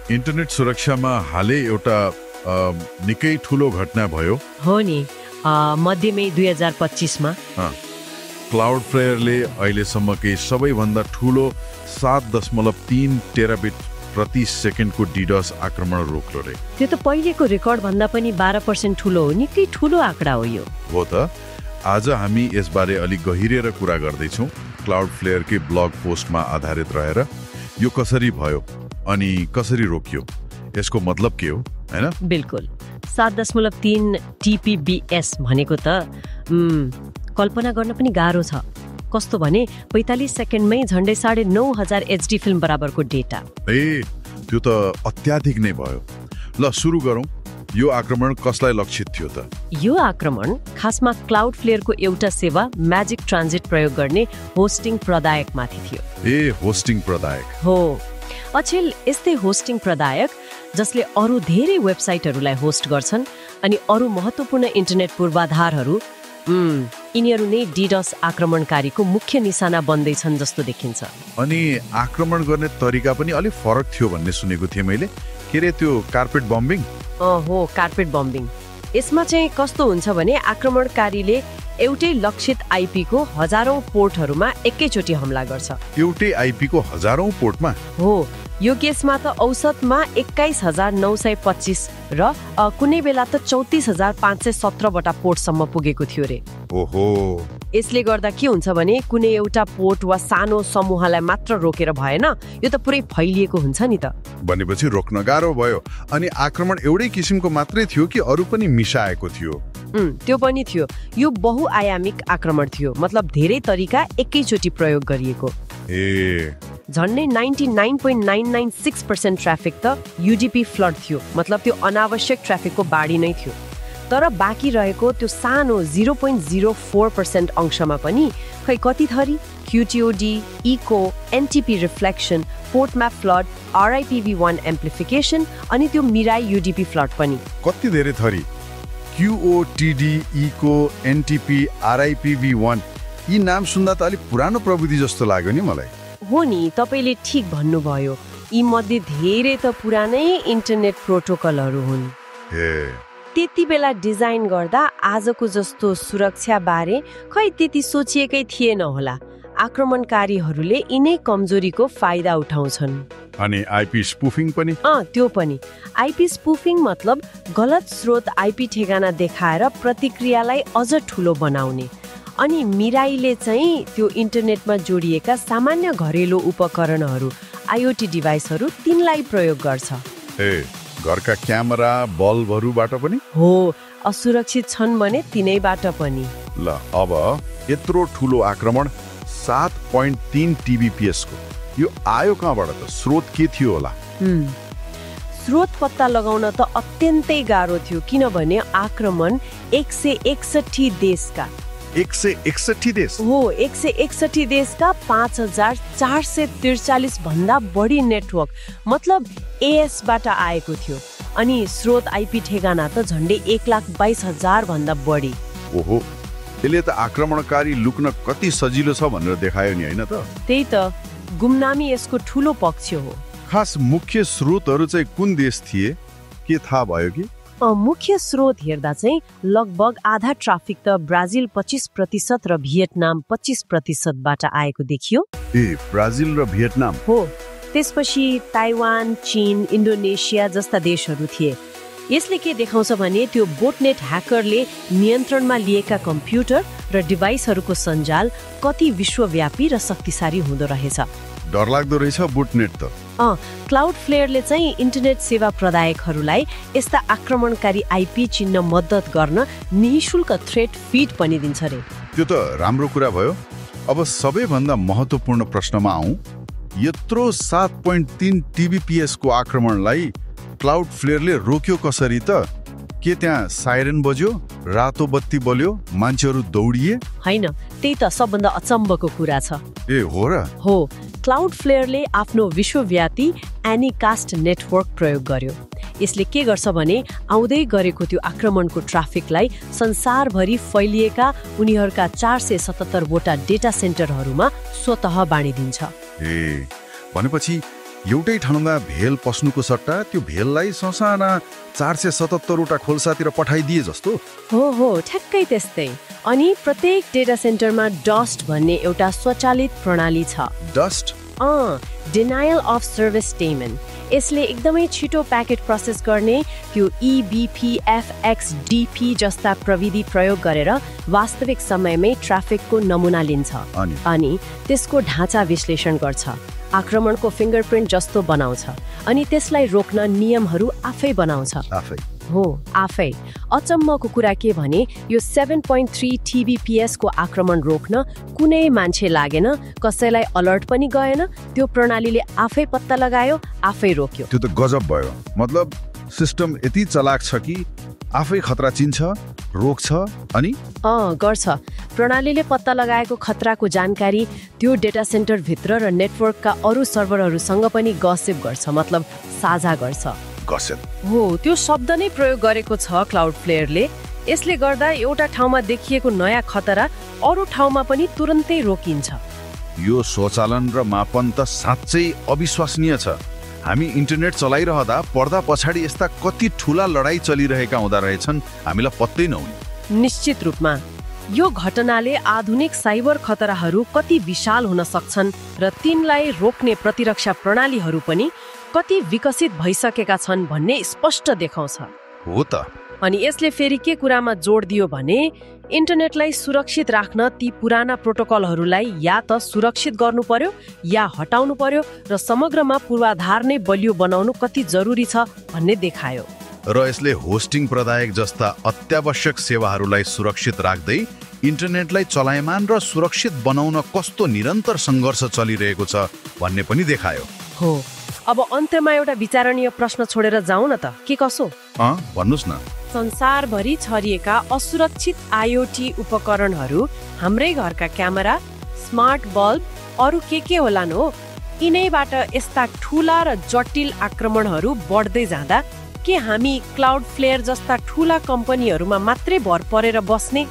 Internet सुरक्षामा हालै एउटा निकै ठुलो घटना भयो हो नि मध्य मई 2025 मा क्लाउडफ्लेयरले अहिलेसम्मकै सबैभन्दा ठुलो 7.3 टेराबिट प्रति सेकेन्डको डिडस आक्रमण रोक्यो रे। त्यो त पहिलेको रेकर्ड भन्दा पनि 12% ठुलो हो, निकै ठुलो आँकडा हो यो। हो त आज हामी यसबारे अलिक गहिरेर कुरा गर्दैछौँ, क्लाउडफ्लेयरकै ब्लग पोस्टमा आधारित रहेर यो कसरी भयो अनि कसरी रोकियो, यसको मतलब के हो, हैन? बिल्कुल। 7.3 TPBS भनेको त कल्पना गर्न पनि गाह्रो छ। कस्तो भने 45 सेकेन्डमै झन्डै 9,500 HD फिल्म बराबरको डेटा। त्यो त अत्याधिक नै भयो। ल सुरु गरौँ, यो आक्रमण कसलाई लक्षित थियो त? यो आक्रमण खासमा क्लाउडफ्लेयरको एउटा सेवा म्याजिक ट्रान्जिट प्रयोग गर्ने होस्टिङ प्रदायकमाथि थियो। होस्टिङ प्रदायक हो। अचेल यस्तै होस्टिङ प्रदायक जसले अरू धेरै वेबसाइटहरूलाई होस्ट गर्छन् अनि अरू महत्त्वपूर्ण इन्टरनेट पूर्वाधारहरू यिनीहरू नै डिडस आक्रमणकारीको मुख्य निशाना बन्दैछन् जस्तो देखिन्छ। अनि आक्रमण गर्ने तरिका पनि अलिक फरक थियो भन्ने सुनेको थिएँ मैले। के रे त्यो कार्पेट बम्बिङ? हो, कार्पेट बम्बिङ। यसमा चाहिँ कस्तो हुन्छ भने आक्रमणकारीले एउटै लक्षित आइपी को हजारौं पोर्टहरूमा एकैचोटि हमला गर्छ। एउटै आइपी को हजारौं पोर्टमा? हो। यो केसमा त औसतमा 21,925 र कुनै बेला त 34,517 वटा पोर्टसम्म पुगेको थियो रे। ओहो। यसले गर्दा के हुन्छ भने कुनै एउटा पोर्ट वा सानो समूहलाई मात्र रोकेर भएन, यो त पुरै फैलिएको हुन्छ नि त। भनेपछि रोक्न गाह्रो भयो। अनि आक्रमण एउटै किसिमको मात्रै थियो कि अरू पनि मिसाएको थियो? त्यो पनि थियो। यो बहुआयामिक आक्रमण थियो, मतलब धेरै तरिका एकैचोटि प्रयोग गरिएको। झन्डै 99.996% ट्राफिक त युडीपी फ्लड थियो, मतलब त्यो अनावश्यक ट्राफिकको बाढी नै थियो। तर बाँकी रहेको त्यो सानो 0.04% अंशमा पनि खै कति थरी QTOD, echo, NTP reflection, port map flood, RIPv1 amplification अनि त्यो मिराई युडीपी फ्लड पनि। कति धेरै थरी? QOTD, इको, एनटीपी, RIPv1 यी नाम सुन्दा त अलिक पुरानो प्रविधि जस्तो लाग्यो नि मलाई। हो नि, तपाईले ठीक भन्नुभयो। यी मध्ये धेरै त पुरानै इन्टरनेट प्रोटोकलहरू हुन्। त्यति बेला डिजाइन गर्दा आजको जस्तो सुरक्षा बारे खै त्यति सोचिएकै थिएन होला। आक्रमणकारीहरूले यिनै कमजोरीको फाइदा उठाउँछन्। अनि आइपी स्पूफिङ पनि? त्यो पनि। आइपी स्पूफिङ मतलब गलत स्रोत आइपी ठेगाना देखाएर प्रतिक्रियालाई अझ ठुलो बनाउने। अनि मिराईले चाहिँ त्यो इन्टरनेटमा जोडिएका सामान्य घरेलु उपकरणहरू, आईओटी डिभाइसहरू तिनलाई प्रयोग गर्छ। घरका क्यामेरा, बल्बहरूबाट पनि? हो, असुरक्षित छन् भने तिनैबाट पनि। ल अब यत्रो ठुलो आक्रमण 7.3 TBPS को यो आयो कहाँबाट त? स्रोत के थियो होला? स्रोत पत्ता लगाउन त अत्यन्तै गाह्रो थियो, किनभने आक्रमण 161 देशका 161 देश? हो, 161 देशका 5,443 भन्दा बढी नेटवर्क, मतलब एएस बाट आएको थियो। अनि स्रोत आइपी ठेगाना त झन्डै 1,22,000 भन्दा बढी। ओहो, यसले त आक्रमणकारी लुक्न कति सजिलो छ भनेर देखायो नि, हैन त? त्यही त, गुमनामी यसको ठुलो पक्ष हो। खास मुख्य स्रोतहरू चाहिँ कुन देश थिए, के थाहा भयो कि? मुख्य स्रोत हेर्दा चाहिँ लगभग आधा ट्राफिक त ब्राजिल 25% र भियतनाम 25% बाट आएको देखियो। ब्राजिल र भियतनाम? हो। त्यसपछि ताइवान, चीन, इन्डोनेसिया जस्ता देशहरू थिए। यसले के देखाउँछ भने त्यो बोटनेट ह्याकरले नियन्त्रणमा लिएका कम्प्युटर र डिभाइसहरूको सञ्जाल कति विश्वव्यापी र शक्तिशाली हुँदो रहेछ। डरलाग्दो रहेछ बोटनेट त। क्लाउडफ्लेयरले चाहिँ इन्टरनेट सेवा प्रदायकहरूलाई यस्ता आक्रमणकारी आइपी चिन्न मद्दत गर्न निःशुल्क थ्रेट फिड पनि दिन्छ रे। त्यो त राम्रो कुरा भयो। अब सबैभन्दा महत्त्वपूर्ण प्रश्नमा आउँ। यत्रो 7.3 TBPS को आक्रमणलाई क्लाउडफ्लेयरले रोक्यो कसरी त? के त्यहाँ साइरन बज्यो, रातो बत्ती बल्यो, मान्छेहरू दौडिए? हैन, त्यही त सबभन्दा अचम्मको कुरा छ। हो र? हो, क्लाउडफ्लेयरले आफ्नो विश्वव्यापी एनीकास्ट नेटवर्क प्रयोग गर्यो। यसले के गर्छ भने आउँदै गरेको त्यो आक्रमणको ट्राफिकलाई संसारभरि फैलिएका उनीहरूका 477 वटा डेटा सेन्टरहरूमा स्वतः बाँडिदिन्छ। भनेपछि एउटै ठाउँमा भेल पस्नुको सट्टा त्यो भेललाई ससाना 477 वटा खोल्सातिर पठाइदिए जस्तो। हो ठ्याक्कै त्यस्तै। अनि प्रत्येक डेटा सेन्टरमा डस्ट भन्ने एउटा स्वचालित प्रणाली छ। Dust? Denial of service statement. यसले एकदमै छिटो प्याकेट प्रोसेस गर्ने त्यो EBPFXDP जस्ता प्रविधि प्रयोग गरेर वास्तविक समयमै ट्राफिकको नमुना लिन्छ अनि त्यसको ढाँचा विश्लेषण गर्छ, आक्रमणको फिङ्गरप्रिन्ट जस्तो बनाउँछ अनि त्यसलाई रोक्न नियमहरू आफै बनाउँछ। आफै। अचम्मको कुरा के भने यो 7.3 TBPS को आक्रमण रोक्न कुनै मान्छे लागेन, कसैलाई अलर्ट पनि गएन, त्यो प्रणालीले आफै पत्ता लगायो, आफै रोक्यो। त्यो त गजब भयो। मतलब सिस्टम यति चलाक छ कि आफै खतरा चिन्छ, रोक्छ अनि गर्छ। प्रणालीले पत्ता लगाएको खतराको जानकारी त्यो डेटा सेन्टर भित्र र नेटवर्कका अरू सर्भरहरूसँग पनि गसिप गर्छ, मतलब साझा गर्छ। त्यो शब्द नै प्रयोग गरेको छ क्लाउडफ्लेयरले। यसले गर्दा एउटा ठाउँमा देखिएको नयाँ खतरा अरू ठाउँमा पनि तुरन्तै रोकिन्छ। यो स्वचालन र मापन त साँच्चै अविश्वसनीय छ। हामी इन्टरनेट चलाइरहँदा पर्दा पछाडि यस्ता कति ठूला लडाई चलिरहेका हुँदा रहेछन्, हामीलाई पत्तै नहुने। निश्चित रूपमा यो घटनाले आधुनिक साइबर खतराहरू कति विशाल हुन सक्छन् र तिनलाई रोक्ने प्रतिरक्षा प्रणालीहरू पनि कति विकसित भइसकेका छन् भन्ने स्पष्ट देखाउँछ। हो त। अनि यसले फेरि के कुरामा जोड दियो भने इन्टरनेटलाई सुरक्षित राख्न ती पुराना प्रोटोकलहरूलाई या त सुरक्षित गर्नु पर्यो या हटाउनु पर्यो र समग्रमा पूर्वाधार नै बलियो बनाउनु कति जरुरी छ भन्ने देखायो। र यसले होस्टिङ प्रदायक जस्ता अत्यावश्यक सेवाहरूलाई सुरक्षित राख्दै इन्टरनेटलाई चलायमान र सुरक्षित बनाउन कस्तो निरन्तर सङ्घर्ष चलिरहेको छ भन्ने पनि देखायो। अब अन्त्यमा एउटा विचारणीय प्रश्न छोडेर जाउँ न त, के कसो? भन्नुस् न। संसारभरि छरिएका असुरक्षित IoT उपकरणहरू, हाम्रै घरका क्यामेरा, स्मार्ट बल्ब, अरू के होलान् हो, यिनैबाट यस्ता ठूला र जटिल आक्रमणहरू बढ्दै जाँदा के हामी क्लाउडफ्लेयर जस्ता ठूला कम्पनीहरूमा मात्रै भर परेर बस्ने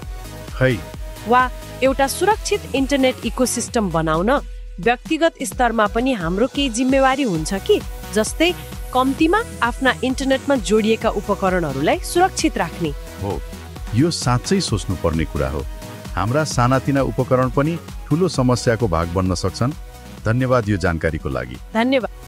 वा एउटा सुरक्षित इन्टरनेट इकोसिस्टम बनाउन व्यक्तिगत स्तरमा पनि हाम्रो केही जिम्मेवारी हुन्छ कि, जस्तै कम्तीमा आफ्ना इन्टरनेटमा जोडिएका उपकरणहरूलाई सुरक्षित राख्ने? यो साँच्चै सोच्नु पर्ने कुरा हो। हाम्रा सानातिना उपकरण पनि ठूलो समस्याको भाग बन्न सक्छन्। धन्यवाद यो जानकारीको लागि। धन्यवाद।